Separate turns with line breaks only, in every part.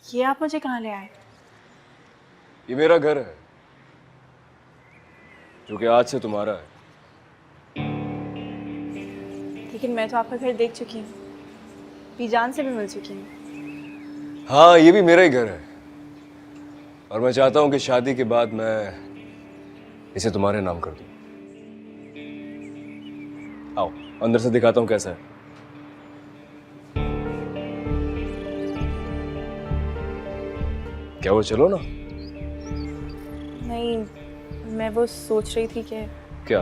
ये आप मुझे कहाँ ले आए?
ये मेरा घर है जो कि आज से तुम्हारा है।
लेकिन मैं तो आपका घर देख चुकी हूँ, बीजान से भी मिल चुकी हूँ।
हाँ, ये भी मेरा ही घर है और मैं चाहता हूँ कि शादी के बाद मैं इसे तुम्हारे नाम कर दूँ। आओ अंदर से दिखाता हूँ कैसा है। क्या वो चलो ना।
नहीं, मैं वो सोच रही थी कि
क्या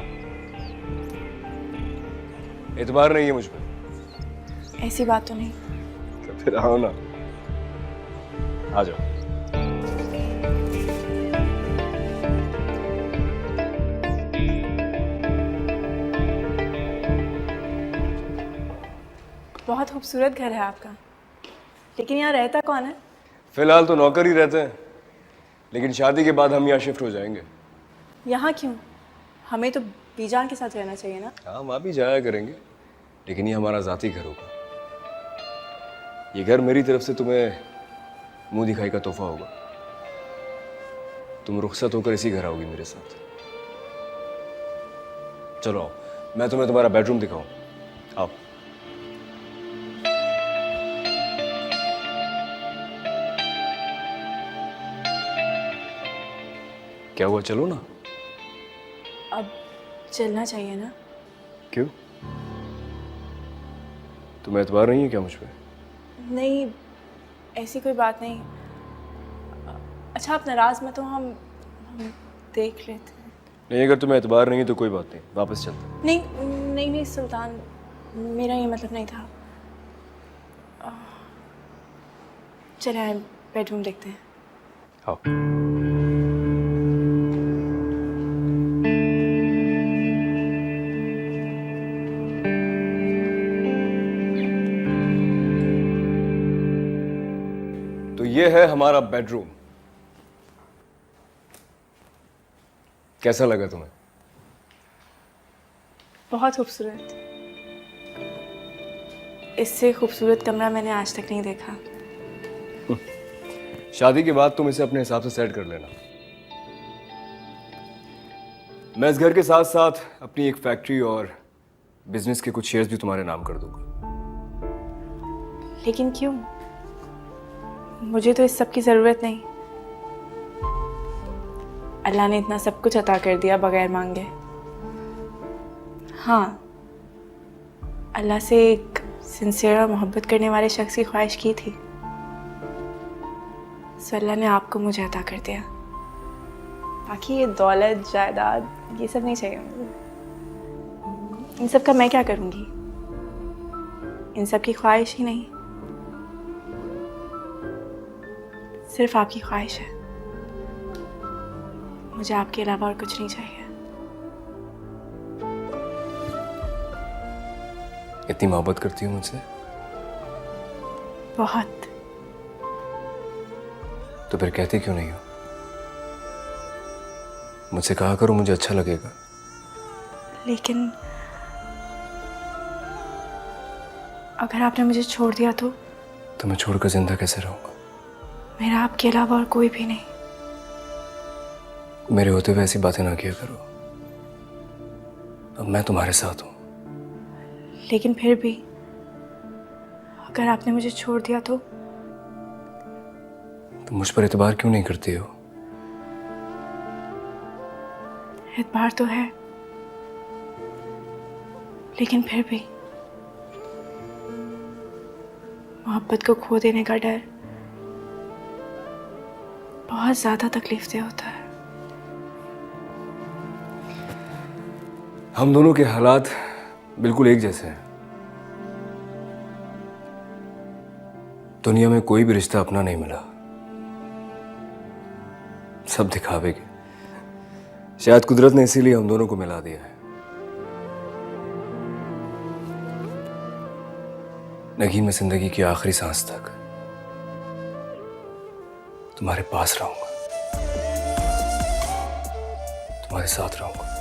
एतबार नहीं है मुझ पे?
ऐसी बात तो नहीं।
तो फिर आओ ना, आ जाओ।
बहुत खूबसूरत घर है आपका, लेकिन यहाँ रहता कौन है?
फिलहाल तो नौकर ही रहते हैं, लेकिन शादी के बाद हम यहाँ शिफ्ट हो जाएंगे।
यहाँ क्यों? हमें तो बीजान के साथ रहना चाहिए ना।
हाँ, वहाँ भी जाया करेंगे, लेकिन ये हमारा ज़ाती घर होगा। ये घर मेरी तरफ से तुम्हें मुंह दिखाई का तोहफा होगा। तुम रुखसत होकर इसी घर आओगी मेरे साथ। चलो आओ, मैं तुम्हें तुम्हारा बेडरूम दिखाऊं। आओ। क्या हुआ, चलो ना।
अब चलना चाहिए ना।
क्यों, तुम्हें एतबार नहीं है क्या मुझ पे?
नहीं, ऐसी कोई बात नहीं। अच्छा आप नाराज मत हो, हम देख लेते हैं।
नहीं, अगर तुम्हें एतबार नहीं है तो कोई बात नहीं, वापस चलते हैं।
नहीं नहीं नहीं सुल्तान, मेरा ये मतलब नहीं था। चले आए, बेडरूम देखते हैं।
आओ। तो ये है हमारा बेडरूम। कैसा लगा तुम्हें?
बहुत खूबसूरत। इससे खूबसूरत कमरा मैंने आज तक नहीं देखा।
शादी के बाद तुम इसे अपने हिसाब से सेट कर लेना। मैं इस घर के साथ साथ अपनी एक फैक्ट्री और बिजनेस के कुछ शेयर्स भी तुम्हारे नाम कर दूंगा।
लेकिन क्यों? मुझे तो इस सब की ज़रूरत नहीं। अल्लाह ने इतना सब कुछ अता कर दिया बगैर मांगे। हाँ, अल्लाह से एक सिंसियर और मोहब्बत करने वाले शख्स की ख्वाहिश की थी, सो अल्लाह ने आपको मुझे अता कर दिया। बाकी ये दौलत जायदाद ये सब नहीं चाहिए मुझे। इन सब का मैं क्या करूँगी? इन सब की ख्वाहिश ही नहीं, सिर्फ आपकी ख्वाहिश है। मुझे आपके अलावा और कुछ नहीं चाहिए।
इतनी मोहब्बत करती हो मुझसे?
बहुत।
तो फिर कहती क्यों नहीं हो? मुझसे कहा करो, मुझे अच्छा लगेगा।
लेकिन अगर आपने मुझे छोड़ दिया तो
मैं छोड़कर जिंदा कैसे रहूंगा?
मेरा आपके अलावा और कोई भी नहीं।
मेरे होते हुए ऐसी बातें ना किया करो। अब मैं तुम्हारे साथ हूं।
लेकिन फिर भी अगर आपने मुझे छोड़ दिया तो
मुझ पर एतबार क्यों नहीं करती हो?
एतबार तो है, लेकिन फिर भी मोहब्बत को खो देने का डर बहुत ज्यादा तकलीफ दे होता है।
हम दोनों के हालात बिल्कुल एक जैसे हैं। दुनिया में कोई भी रिश्ता अपना नहीं मिला, सब दिखावे के। शायद कुदरत ने इसीलिए हम दोनों को मिला दिया है। नगीन, मैं जिंदगी की आखिरी सांस तक तुम्हारे पास रहूंगा, तुम्हारे साथ रहूंगा।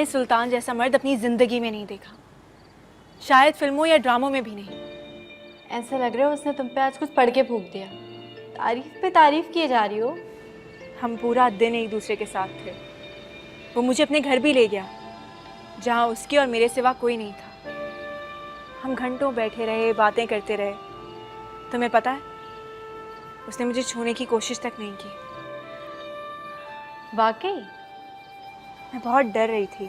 मैंने सुल्तान जैसा मर्द अपनी ज़िंदगी में नहीं देखा, शायद फिल्मों या ड्रामों में भी नहीं।
ऐसा लग रहा है उसने तुम पे आज कुछ पढ़ के फूंक दिया। तारीफ पे तारीफ किए जा रही हो।
हम पूरा दिन एक दूसरे के साथ थे। वो मुझे अपने घर भी ले गया, जहाँ उसके और मेरे सिवा कोई नहीं था। हम घंटों बैठे रहे, बातें करते रहे। तुम्हें पता है, उसने मुझे छूने की कोशिश तक नहीं की।
वाकई?
मैं बहुत डर रही थी,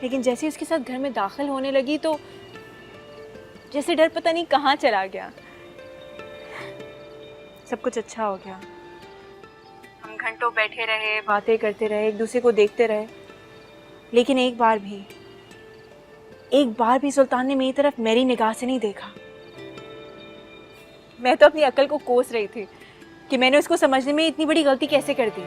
लेकिन जैसे ही उसके साथ घर में दाखिल होने लगी तो जैसे डर पता नहीं कहाँ चला गया। सब कुछ अच्छा हो गया। हम घंटों बैठे रहे, बातें करते रहे, एक दूसरे को देखते रहे, लेकिन एक बार भी सुल्तान ने मेरी तरफ मेरी निगाह से नहीं देखा। मैं तो अपनी अक्ल को कोस रही थी कि मैंने उसको समझने में इतनी बड़ी गलती कैसे कर दी।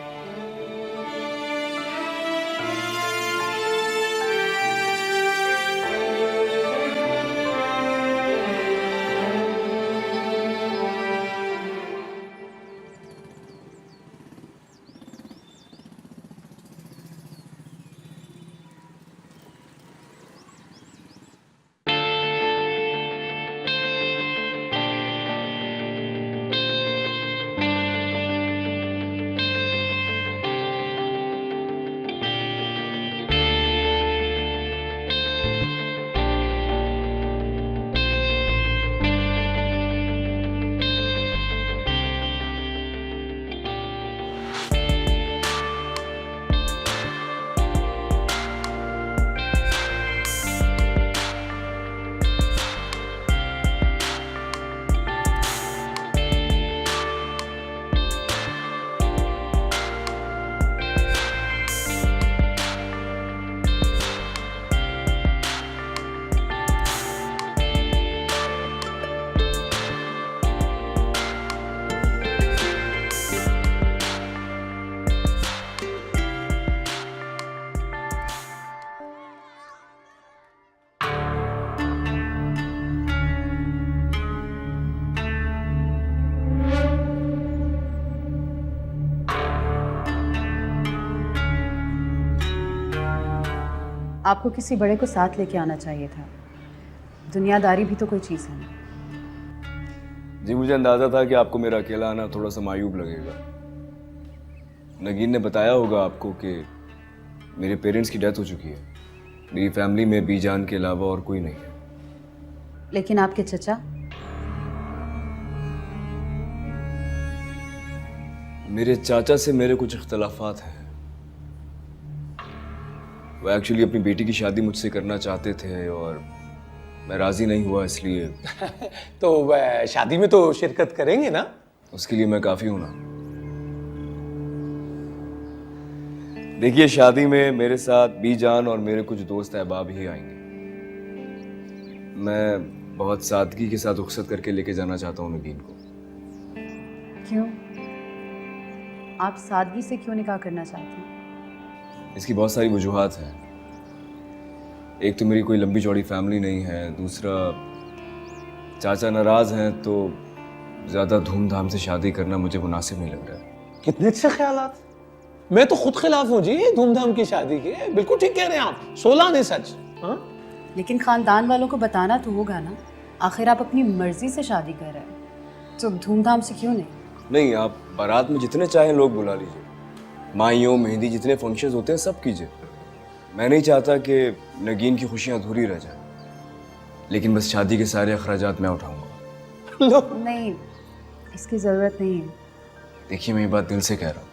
आपको किसी बड़े को साथ लेके आना चाहिए था। दुनियादारी भी तो कोई चीज़ है ना।
जी मुझे अंदाजा था कि आपको मेरा अकेला आना थोड़ा सा मायूब लगेगा। नगीन ने बताया होगा आपको कि मेरे पेरेंट्स की डेथ हो चुकी है। मेरी फैमिली में बीजान के अलावा और कोई नहीं है।
लेकिन आपके चचा?
मेरे चाचा से मेरे कुछ इख्तलाफात हैं। वो एक्चुअली अपनी बेटी की शादी मुझसे करना चाहते थे और मैं राजी नहीं हुआ, इसलिए
तो वह शादी में तो शिरकत करेंगे ना?
उसके लिए मैं काफ़ी हूं ना। देखिए, शादी में मेरे साथ बीजान और मेरे कुछ दोस्त अहबाब ही आएंगे। मैं बहुत सादगी के साथ रुखसत करके लेके जाना चाहता हूँ नगीन को।
क्यों? आप सादगी से क्यों निकाह करना चाहते हैं?
इसकी बहुत सारी वजूहात हैं। एक तो मेरी कोई लंबी चौड़ी फैमिली नहीं है, दूसरा चाचा नाराज़ हैं, तो ज़्यादा धूमधाम से शादी करना मुझे मुनासिब नहीं लग रहा है।
कितने अच्छे ख्यालात। मैं तो खुद खिलाफ हूँ जी धूमधाम की शादी के। बिल्कुल ठीक कह रहे हैं आप, 16 ने सच। हाँ?
लेकिन खानदान वालों को बताना तो होगा ना। आखिर आप अपनी मर्जी से शादी कर रहे हैं, तो धूमधाम से क्यों नहीं?
नहीं, आप बारात में जितने चाहें लोग बुला लीजिए, माइयों मेहंदी जितने फंक्शंस होते हैं सब कीजिए। मैं नहीं चाहता कि नगीन की खुशियाँ अधूरी रह जाए, लेकिन बस शादी के सारे अखराजात मैं उठाऊंगा।
लो।
नहीं, इसकी ज़रूरत नहीं है।
देखिए, मैं ये बात दिल से कह रहा हूँ।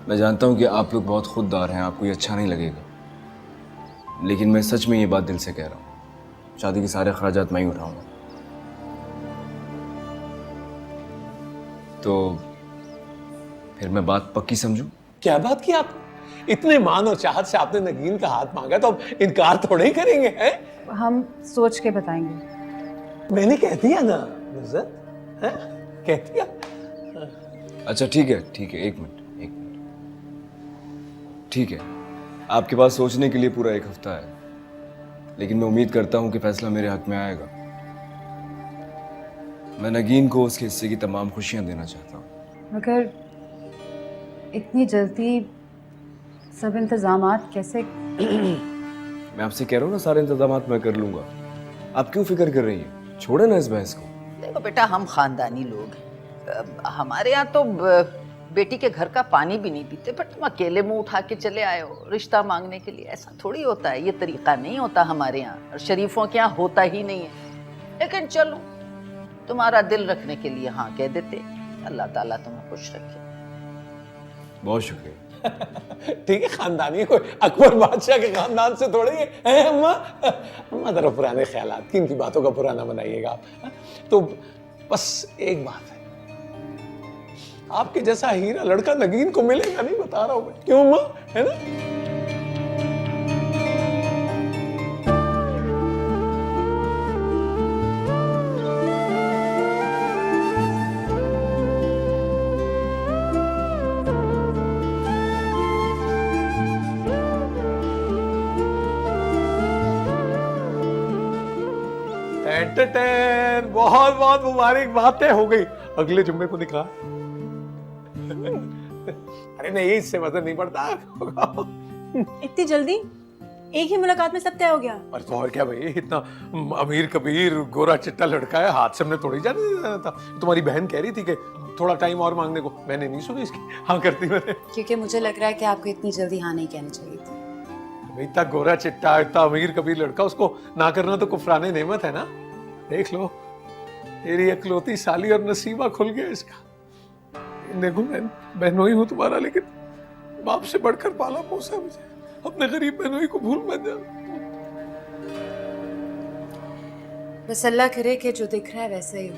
मैं जानता हूँ कि आप लोग बहुत खुददार हैं, आपको ये अच्छा नहीं लगेगा, लेकिन मैं सच में ये बात दिल से कह रहा हूँ। शादी के सारे अखराजात मैं ही उठाऊंगा। तो फिर मैं बात पक्की समझूं?
क्या बात की आप? इतने मान और चाहत से आपने नगीन का हाथ मांगा तो अब इनकार थोड़े ही करेंगे हैं?
हम सोच के बताएंगे।
मैंने कह दिया ना नुज़रत, हैं? कह दिया।
अच्छा ठीक है, एक मिनट। ठीक है, आपके पास सोचने के लिए पूरा 1 हफ्ता है, लेकिन मैं उम्मीद करता हूँ कि फैसला मेरे हक में आएगा। मैं नगीन को उसके हिस्से की तमाम खुशियाँ देना चाहता हूँ।
मगर इतनी जल्दी सब इंतजामात कैसे?
मैं आपसे कह रहा हूँ ना, सारे इंतजाम मैं कर लूंगा। आप क्यों फिक्र कर रही हैं? छोड़े ना इस बहस को।
देखो बेटा, हम खानदानी लोग हैं। हमारे यहाँ तो बेटी के घर का पानी भी नहीं पीते, पर तुम अकेले मुंह उठा के चले आए हो रिश्ता मांगने के लिए। ऐसा थोड़ी होता है, ये तरीका नहीं होता हमारे यहाँ, और शरीफों के यहाँ होता ही नहीं है। लेकिन चलो, तुम्हारा दिल रखने के लिए हाँ कह देते। अल्लाह ताला तुम्हें खुश रखे।
बहुत शुक्रिया।
ठीक है, खानदानी है, कोई अकबर बादशाह के खानदान से थोड़ी है अम्मा। अम्मा जरा पुराने ख्यालात की, इनकी बातों का पुराना बनाइएगा आप। तो बस एक बात है, आपके जैसा हीरा लड़का नगीन को मिलेगा नहीं, बता रहा हूं मैं। क्यों अम्मा, है ना? बहुत बहुत मुबारक, बातें हो गई। अगले जुम्मे को निकाह। अरे नहीं, इससे वजन नहीं बढ़ता।
इतनी जल्दी? एक ही मुलाकात में सब तय हो गया?
अरे तो और क्या भाई, इतना अमीर कबीर गोरा चिट्टा लड़का है, हाथ से हमने थोड़ी जाने देना था। तुम्हारी बहन कह रही थी कि थोड़ा टाइम और मांगने को, मैंने नहीं सुनी इसकी, हाँ करती मैंने।
क्योंकि मुझे लग रहा है कि आपको इतनी जल्दी हाँ नहीं कहनी चाहिए थी।
इतना गोरा चिट्टा, इतना अमीर कबीर लड़का, उसको ना करना तो कुफराने नेमत है ना। देख लो, तेरी इकलौती साली और नसीबा खुल गया इसका। देखो, मैं बहनोई हूँ तुम्हारा, लेकिन बाप से बढ़कर पाला पोसा मुझे। अपने गरीब बहनोई को भूल मत जाना।
बस अल्लाह करे कि जो दिख रहा है वैसा ही हो।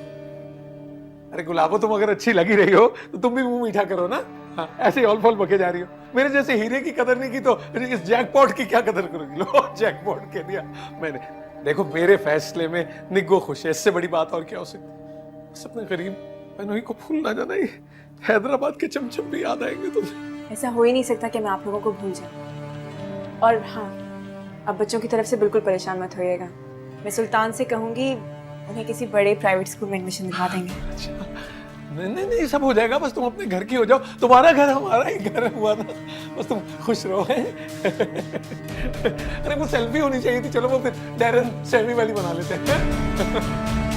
अरे गुलाबो, तुम अगर अच्छी लगी रही हो तो तुम भी मुंह मीठा करो ना। हाँ, ऐसे ऑल फॉल बके जा रही हो। मेरे जैसे हीरे की कदर नहीं की तो इस जैकपॉट की क्या कदर करोगी? लो, जैकपॉट कह दिया मैंने। देखो, मेरे फैसले में निग्गो खुश है, इससे बड़ी बात और क्या हो सकती है। बस अपने गरीब बहनोई को भूल ना जाना। हैदराबाद के चमचम भी याद आएंगे तुम्हें।
ऐसा हो ही नहीं सकता कि मैं आप लोगों को भूल जाऊं। और हाँ, अब बच्चों की तरफ से बिल्कुल परेशान मत होइएगा। मैं सुल्तान से कहूंगी उन्हें किसी बड़े प्राइवेट स्कूल में एडमिशन दिलवा देंगे।
अच्छा, नहीं नहीं, सब हो जाएगा। बस तुम अपने घर की हो जाओ। तुम्हारा घर हमारा ही घर हुआ ना, बस तुम खुश रहो। अरे वो सेल्फी होनी चाहिए थी। चलो वो फिर डैरन सैमी वाली बना लेते हैं।